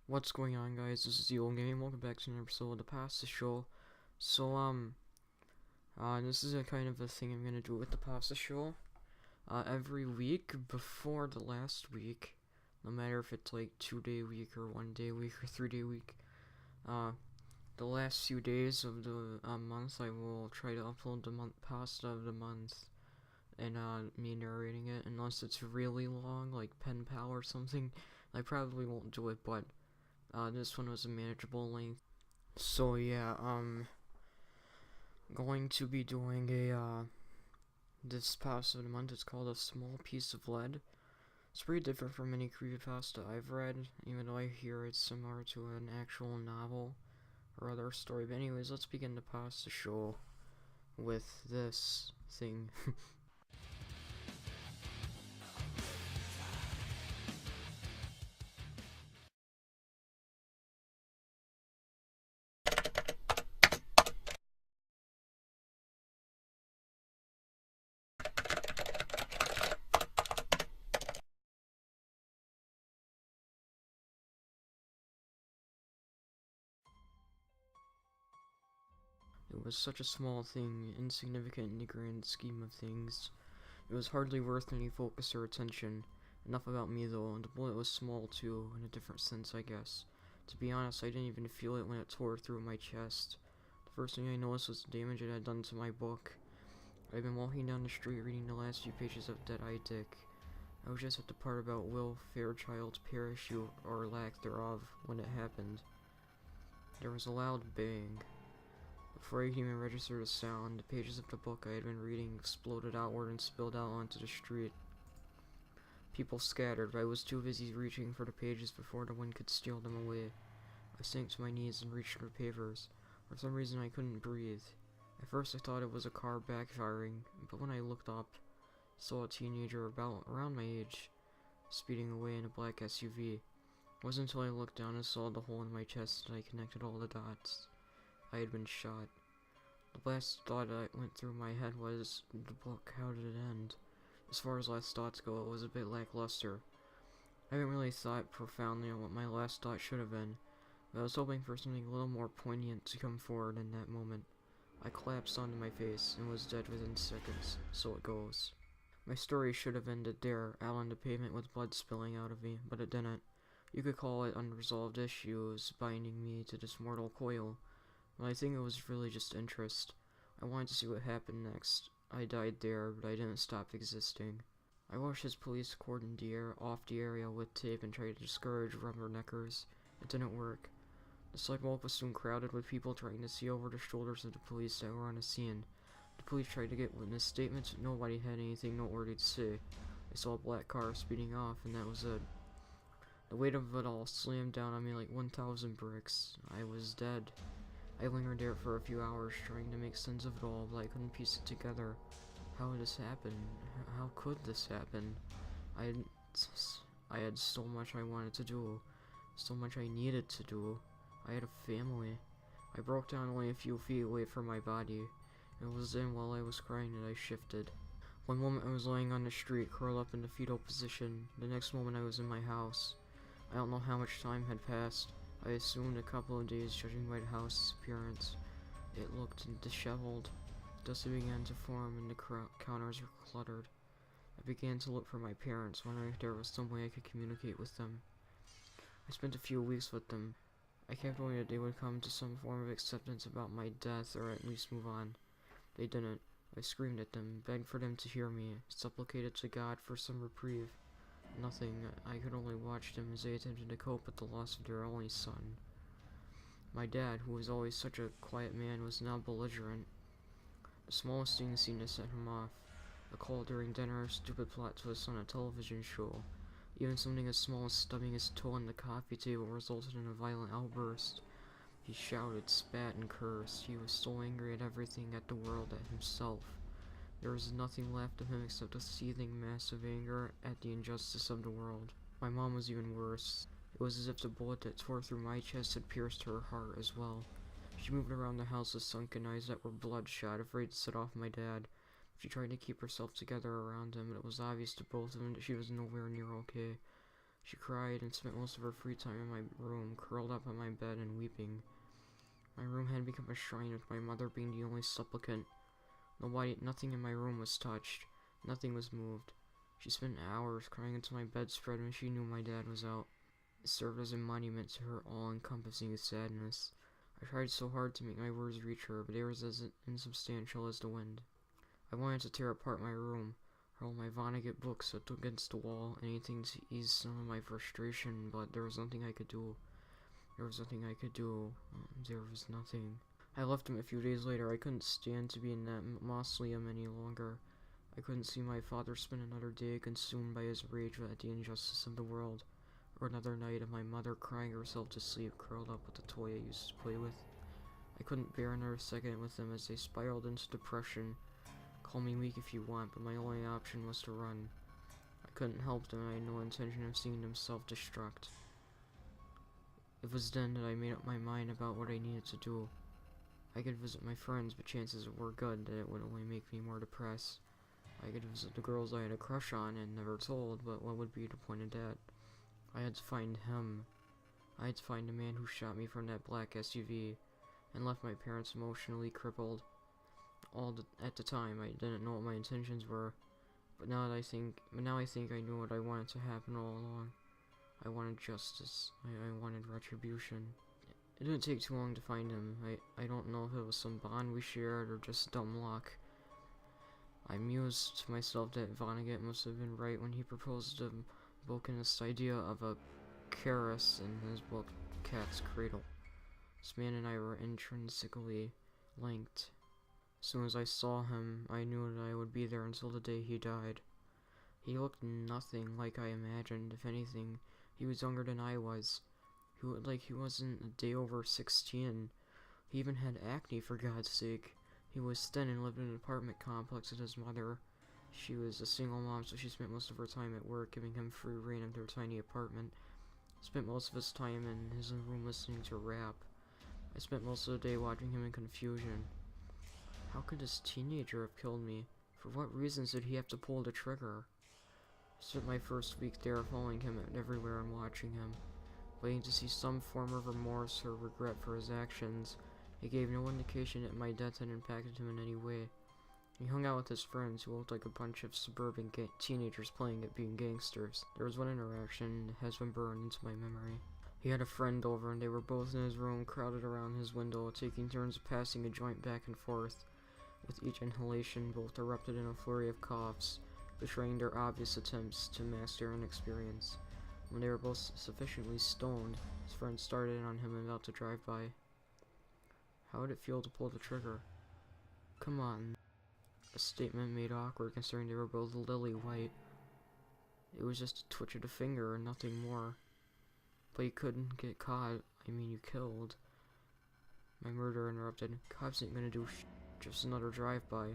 What's going on, guys? This is the old game. Welcome back to another episode of the Pasta Show. So, this is a kind of a thing I'm gonna do with the Pasta Show. Every week before the last week, no matter if it's like 2-day week or 1-day week or 3-day week, uh, the last few days of the month, I will try to upload the pasta of the month and me narrating it. Unless it's really long, like Pen Pal or something, I probably won't do it. But this one was a manageable length. So yeah, going to be doing this pasta of the month. It's called A Small Piece of Lead. It's pretty different from any creepypasta I've read, even though I hear it's similar to an actual novel or other story. But anyways, let's begin the pasta show with this thing. It was such a small thing, insignificant in the grand scheme of things. It was hardly worth any focus or attention. Enough about me though, and the bullet was small too, in a different sense I guess. To be honest, I didn't even feel it when it tore through my chest. The first thing I noticed was the damage it had done to my book. I'd been walking down the street reading the last few pages of Dead-Eye Dick. I was just at the part about Will Fairchild's parachute, or lack thereof, when it happened. There was a loud bang. Before I could even register the sound, the pages of the book I had been reading exploded outward and spilled out onto the street. People scattered, but I was too busy reaching for the pages before the wind could steal them away. I sank to my knees and reached for the papers. For some reason I couldn't breathe. At first I thought it was a car backfiring, but when I looked up, I saw a teenager around my age, speeding away in a black SUV. It wasn't until I looked down and saw the hole in my chest that I connected all the dots. I had been shot. The last thought that went through my head was, the book, how did it end? As far as last thoughts go, it was a bit lackluster. I haven't really thought profoundly on what my last thought should have been, but I was hoping for something a little more poignant to come forward in that moment. I collapsed onto my face and was dead within seconds, so it goes. My story should have ended there, out on the pavement with blood spilling out of me, but it didn't. You could call it unresolved issues binding me to this mortal coil. Well, I think it was really just interest. I wanted to see what happened next. I died there, but I didn't stop existing. I watched as police cordoned off the area with tape and tried to discourage rubberneckers. It didn't work. The sidewalk was soon crowded with people trying to see over the shoulders of the police that were on the scene. The police tried to get witness statements, but nobody had anything noteworthy to say. I saw a black car speeding off, and that was it. The weight of it all slammed down on me like 1,000 bricks. I was dead. I lingered there for a few hours trying to make sense of it all, but I couldn't piece it together. How did this happen? How could this happen? I had, I had so much I wanted to do, so much I needed to do. I had a family. I broke down only a few feet away from my body. It was then while I was crying that I shifted. One moment I was laying on the street, curled up in the fetal position. The next moment I was in my house. I don't know how much time had passed. I assumed a couple of days, judging by the house's appearance. It looked disheveled. Dust began to form and the counters were cluttered. I began to look for my parents, wondering if there was some way I could communicate with them. I spent a few weeks with them. I kept hoping that they would come to some form of acceptance about my death, or at least move on. They didn't. I screamed at them, begged for them to hear me, supplicated to God for some reprieve. Nothing. I could only watch them as they attempted to cope with the loss of their only son. My dad, who was always such a quiet man, was now belligerent. The smallest thing seemed to set him off. A call during dinner, a stupid plot twist on a television show. Even something as small as stubbing his toe on the coffee table resulted in a violent outburst. He shouted, spat, and cursed. He was so angry at everything, at the world, at himself. There was nothing left of him except a seething mass of anger at the injustice of the world. My mom was even worse. It was as if the bullet that tore through my chest had pierced her heart as well. She moved around the house with sunken eyes that were bloodshot, afraid to set off my dad. She tried to keep herself together around him, but it was obvious to both of them that she was nowhere near okay. She cried and spent most of her free time in my room, curled up on my bed and weeping. My room had become a shrine, with my mother being the only supplicant. Nothing in my room was touched. Nothing was moved. She spent hours crying into my bedspread when she knew my dad was out. It served as a monument to her all-encompassing sadness. I tried so hard to make my words reach her, but they were as insubstantial as the wind. I wanted to tear apart my room, hurl my Vonnegut books against the wall, anything to ease some of my frustration, but there was nothing I could do. There was nothing I could do. There was nothing. I left him a few days later. I couldn't stand to be in that mausoleum any longer. I couldn't see my father spend another day consumed by his rage at the injustice of the world, or another night of my mother crying herself to sleep, curled up with the toy I used to play with. I couldn't bear another second with them as they spiraled into depression. Call me weak if you want, but my only option was to run. I couldn't help them, and I had no intention of seeing them self-destruct. It was then that I made up my mind about what I needed to do. I could visit my friends, but chances were good that it would only make me more depressed. I could visit the girls I had a crush on and never told, but what would be the point of that? I had to find him. I had to find the man who shot me from that black SUV and left my parents emotionally crippled. At the time, I didn't know what my intentions were, but now I think I knew what I wanted to happen all along. I wanted justice. I wanted retribution. It didn't take too long to find him. I don't know if it was some bond we shared or just dumb luck. I mused to myself that Vonnegut must have been right when he proposed the Vulcanist idea of a Keras in his book Cat's Cradle. This man and I were intrinsically linked. As soon as I saw him, I knew that I would be there until the day he died. He looked nothing like I imagined. If anything, he was younger than I was. He looked like he wasn't a day over 16. He even had acne, for God's sake. He was thin and lived in an apartment complex with his mother. She was a single mom, so she spent most of her time at work, giving him free rein of their tiny apartment. Spent most of his time in his room listening to rap. I spent most of the day watching him in confusion. How could this teenager have killed me? For what reasons did he have to pull the trigger? I spent my first week there, following him everywhere and watching him, waiting to see some form of remorse or regret for his actions. He gave no indication that my death had impacted him in any way. He hung out with his friends, who looked like a bunch of suburban teenagers playing at being gangsters. There was one interaction that has been burned into my memory. He had a friend over, and they were both in his room, crowded around his window, taking turns passing a joint back and forth. With each inhalation, both erupted in a flurry of coughs, betraying their obvious attempts to mask their inexperience. When they were both sufficiently stoned, his friend started on him about to drive by. How would it feel to pull the trigger? Come on. A statement made awkward considering they were both lily white. It was just a twitch of the finger and nothing more. But you couldn't get caught. I mean, you killed. My murderer interrupted. Cops ain't gonna do just another drive-by.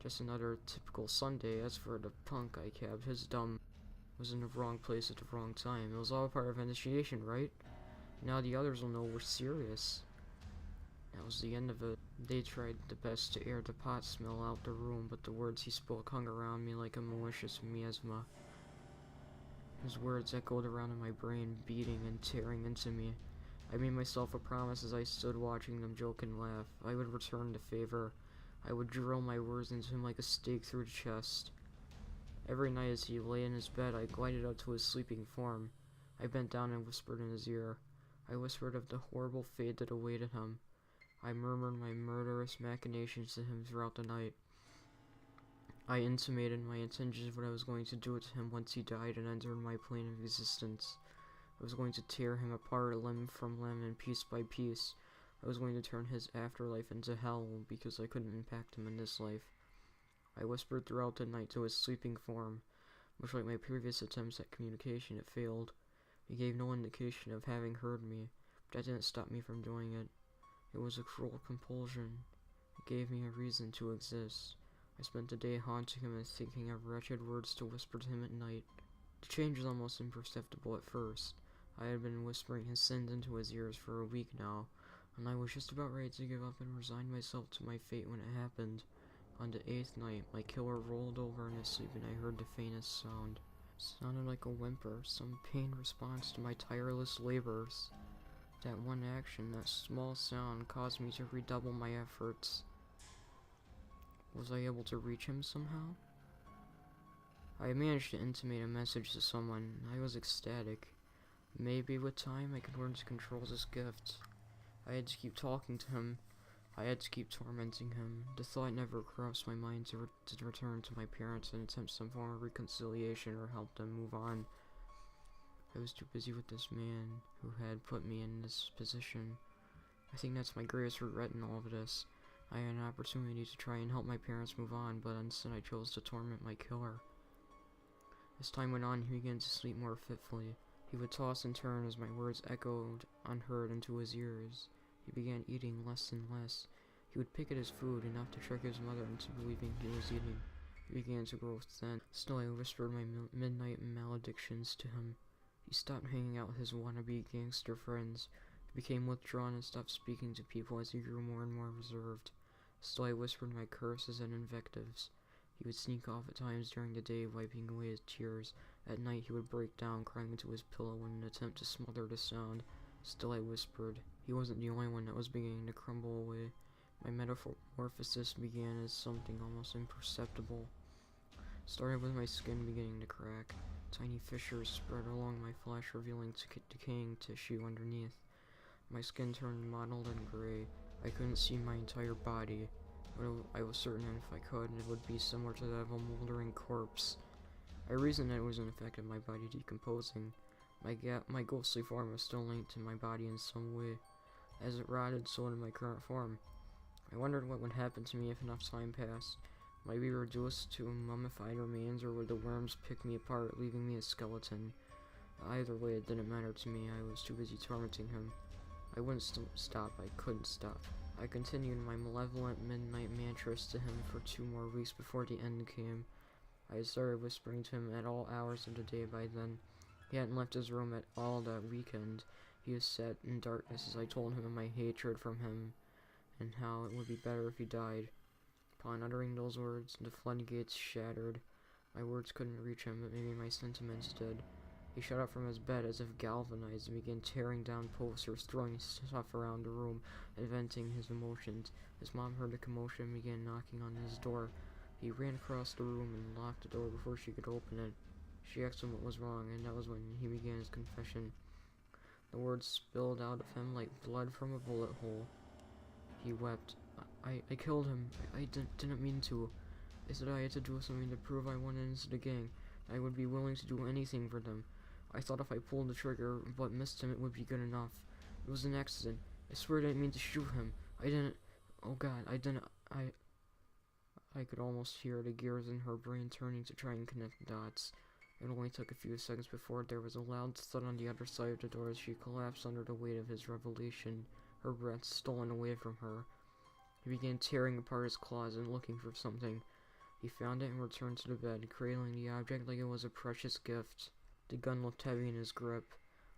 Just another typical Sunday. As for the punk I cabbed, his dumb was in the wrong place at the wrong time. It was all part of initiation, right? Now the others will know we're serious. That was the end of it. They tried the best to air the pot smell out the room, but the words he spoke hung around me like a malicious miasma. His words echoed around in my brain, beating and tearing into me. I made myself a promise as I stood watching them joke and laugh. I would return the favor. I would drill my words into him like a stake through the chest. Every night as he lay in his bed, I glided up to his sleeping form. I bent down and whispered in his ear. I whispered of the horrible fate that awaited him. I murmured my murderous machinations to him throughout the night. I intimated my intentions of what I was going to do to him once he died and entered my plane of existence. I was going to tear him apart limb from limb and piece by piece. I was going to turn his afterlife into hell because I couldn't impact him in this life. I whispered throughout the night to his sleeping form. Much like my previous attempts at communication, it failed. He gave no indication of having heard me, but that didn't stop me from doing it. It was a cruel compulsion. It gave me a reason to exist. I spent the day haunting him and thinking of wretched words to whisper to him at night. The change was almost imperceptible at first. I had been whispering his sins into his ears for a week now, and I was just about ready to give up and resign myself to my fate when it happened. On the 8th night, my killer rolled over in his sleep and I heard the faintest sound. Sounded like a whimper, some pain response to my tireless labors. That one action, that small sound, caused me to redouble my efforts. Was I able to reach him somehow? I managed to intimate a message to someone. I was ecstatic. Maybe with time I could learn to control this gift. I had to keep talking to him. I had to keep tormenting him. The thought never crossed my mind to return to my parents and attempt some form of reconciliation or help them move on. I was too busy with this man who had put me in this position. I think that's my greatest regret in all of this. I had an opportunity to try and help my parents move on, but instead I chose to torment my killer. As time went on, he began to sleep more fitfully. He would toss and turn as my words echoed unheard into his ears. He began eating less and less. He would pick at his food enough to trick his mother into believing he was eating. He began to grow thin. Still, I whispered my midnight maledictions to him. He stopped hanging out with his wannabe gangster friends. He became withdrawn and stopped speaking to people as he grew more and more reserved. Still, I whispered my curses and invectives. He would sneak off at times during the day, wiping away his tears. At night, he would break down, crying into his pillow in an attempt to smother the sound. Still, I whispered. He wasn't the only one that was beginning to crumble away. My metamorphosis began as something almost imperceptible. Started with my skin beginning to crack. Tiny fissures spread along my flesh, revealing decaying tissue underneath. My skin turned mottled and gray. I couldn't see my entire body, but I was certain that if I could, it would be similar to that of a moldering corpse. I reasoned that it was an effect of my body decomposing. My ghostly form was still linked to my body in some way. As it rotted, so did my current form. I wondered what would happen to me if enough time passed. Might I be reduced to mummified remains, or would the worms pick me apart, leaving me a skeleton? Either way, it didn't matter to me. I was too busy tormenting him. I wouldn't stop. I couldn't stop. I continued my malevolent midnight mantras to him for 2 more weeks before the end came. I had started whispering to him at all hours of the day by then. He hadn't left his room at all that weekend. He was set in darkness as I told him of my hatred from him, and how it would be better if he died. Upon uttering those words, the floodgates shattered. My words couldn't reach him, but maybe my sentiments did. He shot up from his bed as if galvanized and began tearing down posters, throwing stuff around the room, and venting his emotions. His mom heard the commotion and began knocking on his door. He ran across the room and locked the door before she could open it. She asked him what was wrong, and that was when he began his confession. The words spilled out of him like blood from a bullet hole. He wept. I killed him. I didn't mean to. I said I had to do something to prove I wanted into the gang. I would be willing to do anything for them. I thought if I pulled the trigger but missed him, it would be good enough. It was an accident. I swear I didn't mean to shoot him. I didn't. Oh God, I didn't. I could almost hear the gears in her brain turning to try and connect the dots. It only took a few seconds before there was a loud thud on the other side of the door as she collapsed under the weight of his revelation, her breath stolen away from her. He began tearing apart his closet and looking for something. He found it and returned to the bed, cradling the object like it was a precious gift. The gun looked heavy in his grip,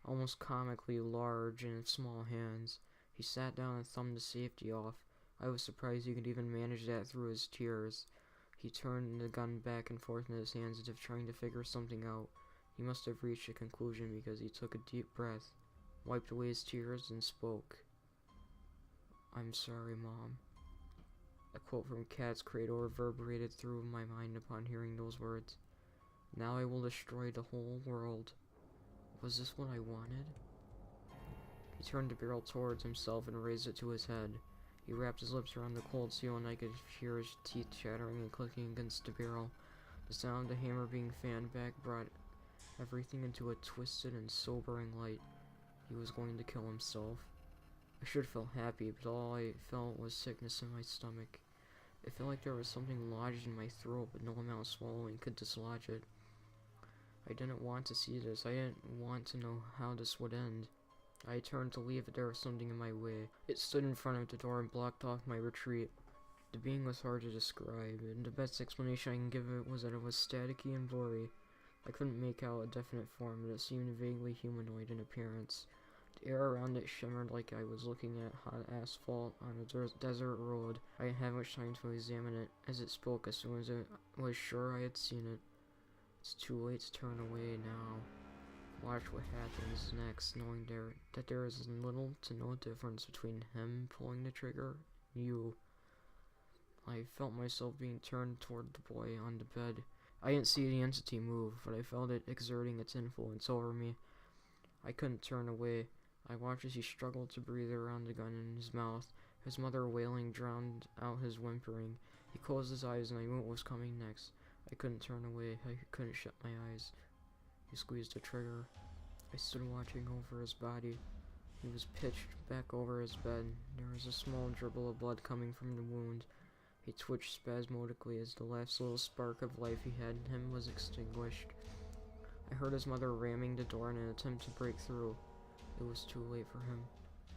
almost comically large in its small hands. He sat down and thumbed the safety off. I was surprised he could even manage that through his tears. He turned the gun back and forth in his hands as if trying to figure something out. He must have reached a conclusion because he took a deep breath, wiped away his tears, and spoke. "I'm sorry, Mom." A quote from Cat's Cradle reverberated through my mind upon hearing those words. Now I will destroy the whole world. Was this what I wanted? He turned the barrel towards himself and raised it to his head. He wrapped his lips around the cold steel and I could hear his teeth chattering and clicking against the barrel. The sound of the hammer being fanned back brought everything into a twisted and sobering light. He was going to kill himself. I should feel happy, but all I felt was sickness in my stomach. It felt like there was something lodged in my throat, but no amount of swallowing could dislodge it. I didn't want to see this. I didn't want to know how this would end. I turned to leave, but there was something in my way. It stood in front of the door and blocked off my retreat. The being was hard to describe, and the best explanation I can give it was that it was staticky and blurry. I couldn't make out a definite form, but it seemed vaguely humanoid in appearance. The air around it shimmered like I was looking at hot asphalt on a desert road. I didn't have much time to examine it, as it spoke as soon as I was sure I had seen it. It's too late to turn away now. Watch what happens next, knowing that there is little to no difference between him pulling the trigger and you. I felt myself being turned toward the boy on the bed. I didn't see the entity move, but I felt it exerting its influence over me. I couldn't turn away. I watched as he struggled to breathe around the gun in his mouth. His mother wailing drowned out his whimpering. He closed his eyes and I knew what was coming next. I couldn't turn away. I couldn't shut my eyes. He squeezed the trigger. I stood watching over his body. He was pitched back over his bed. There was a small dribble of blood coming from the wound. He twitched spasmodically as the last little spark of life he had in him was extinguished. I heard his mother ramming the door in an attempt to break through. It was too late for him.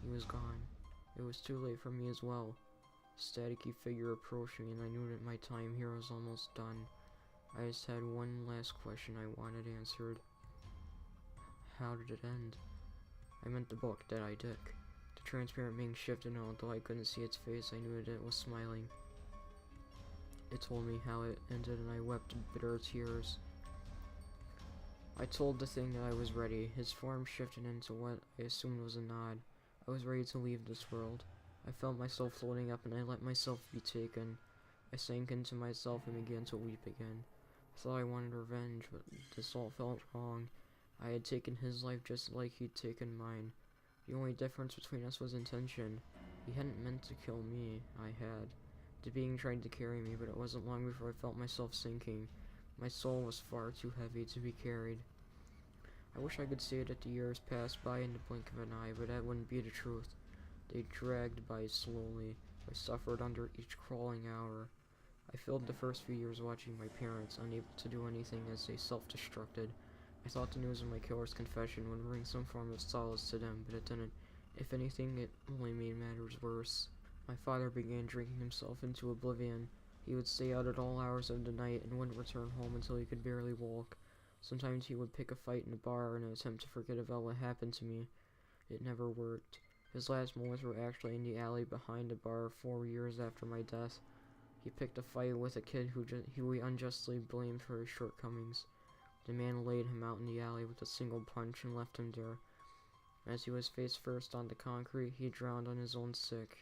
He was gone. It was too late for me as well. A staticky figure approached me and I knew that my time here was almost done. I just had one last question I wanted answered. How did it end? I meant the book, Dead-Eye Dick. The transparent being shifted, and although I couldn't see its face, I knew that it was smiling. It told me how it ended, and I wept bitter tears. I told the thing that I was ready. His form shifted into what I assumed was a nod. I was ready to leave this world. I felt myself floating up, and I let myself be taken. I sank into myself and began to weep again. I thought I wanted revenge, but this all felt wrong. I had taken his life just like he'd taken mine. The only difference between us was intention. He hadn't meant to kill me. I had. The being tried to carry me, but it wasn't long before I felt myself sinking. My soul was far too heavy to be carried. I wish I could say that the years passed by in the blink of an eye, but that wouldn't be the truth. They dragged by slowly. I suffered under each crawling hour. I filled the first few years watching my parents, unable to do anything as they self-destructed. I thought the news of my killer's confession would bring some form of solace to them, but it didn't. If anything, it only made matters worse. My father began drinking himself into oblivion. He would stay out at all hours of the night and wouldn't return home until he could barely walk. Sometimes he would pick a fight in a bar in an attempt to forget about what happened to me. It never worked. His last moments were actually in the alley behind the bar 4 years after my death. He picked a fight with a kid who he unjustly blamed for his shortcomings. The man laid him out in the alley with a single punch and left him there. As he was face first on the concrete, he drowned on his own sick.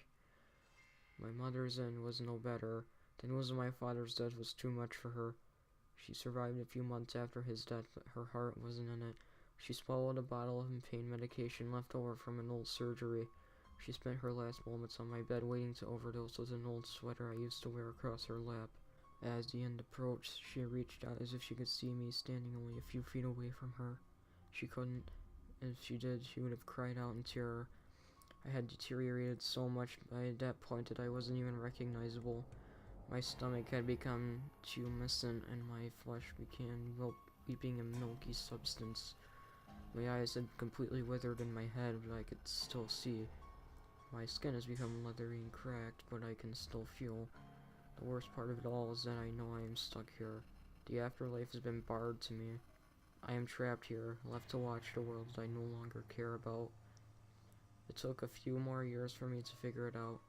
My mother's end was no better. The news of my father's death was too much for her. She survived a few months after his death, but her heart wasn't in it. She swallowed a bottle of pain medication left over from an old surgery. She spent her last moments on my bed waiting to overdose with an old sweater I used to wear across her lap. As the end approached, she reached out as if she could see me standing only a few feet away from her. She couldn't. If she did, she would have cried out in terror. I had deteriorated so much by that point that I wasn't even recognizable. My stomach had become tumescent and my flesh began weeping a milky substance. My eyes had completely withered in my head, but I could still see. My skin has become leathery and cracked, but I can still feel. The worst part of it all is that I know I am stuck here. The afterlife has been barred to me. I am trapped here, left to watch the world that I no longer care about. It took a few more years for me to figure it out.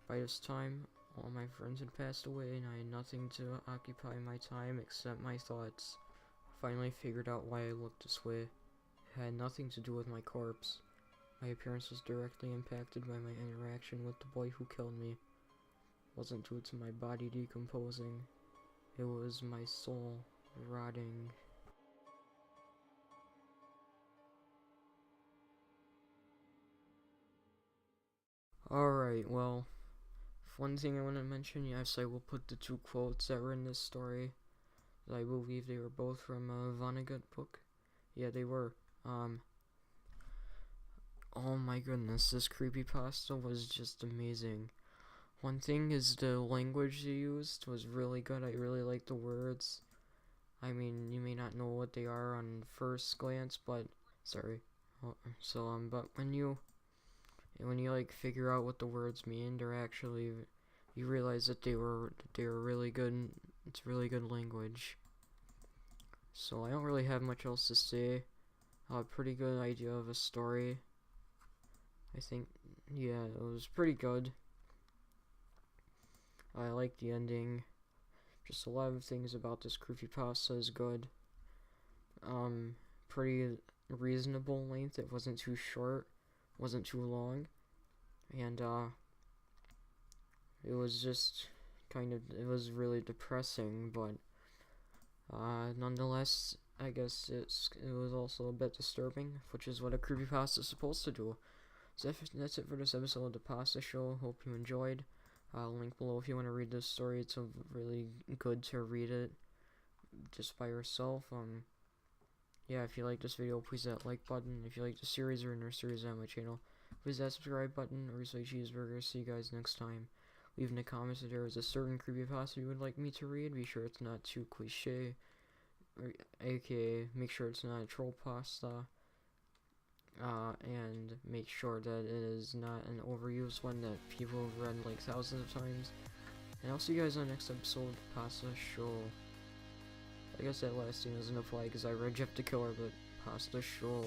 By this time, all my friends had passed away and I had nothing to occupy my time except my thoughts. I finally figured out why I looked this way. It had nothing to do with my corpse. My appearance was directly impacted by my interaction with the boy who killed me. It wasn't due to my body decomposing. It was my soul rotting. Alright, well, one thing I want to mention, yes, I will put the 2 quotes that were in this story. I believe they were both from a Vonnegut book. Yeah, they were. Oh my goodness, this creepypasta was just amazing. One thing is the language they used was really good. I really liked the words. I mean, you may not know what they are on first glance, but sorry. But when you like figure out what the words mean, they're actually, you realize that they were really good. It's really good language. So I don't really have much else to say. A pretty good idea of a story. I think, yeah, it was pretty good. I like the ending. Just a lot of things about this creepypasta is good. pretty reasonable length. It wasn't too short, wasn't too long, and it was just it was really depressing, but nonetheless, I guess it was also a bit disturbing, which is what a creepypasta is supposed to do. So that's it for this episode of the Pasta Show. Hope you enjoyed. Link below if you want to read this story. It's really good to read it just by yourself. Yeah, if you like this video, please hit that like button. If you like the series or another series on my channel, please hit that subscribe button or say cheeseburger. See you guys next time. Leave in the comments if there is a certain creepypasta you would like me to read. Be sure it's not too cliche, or aka make sure it's not a troll pasta. And make sure that it is not an overused one that people have read like thousands of times. And I'll see you guys on the next episode of Pasta Show. I guess that last thing doesn't apply because I read Jeff the Killer, but Pasta Show.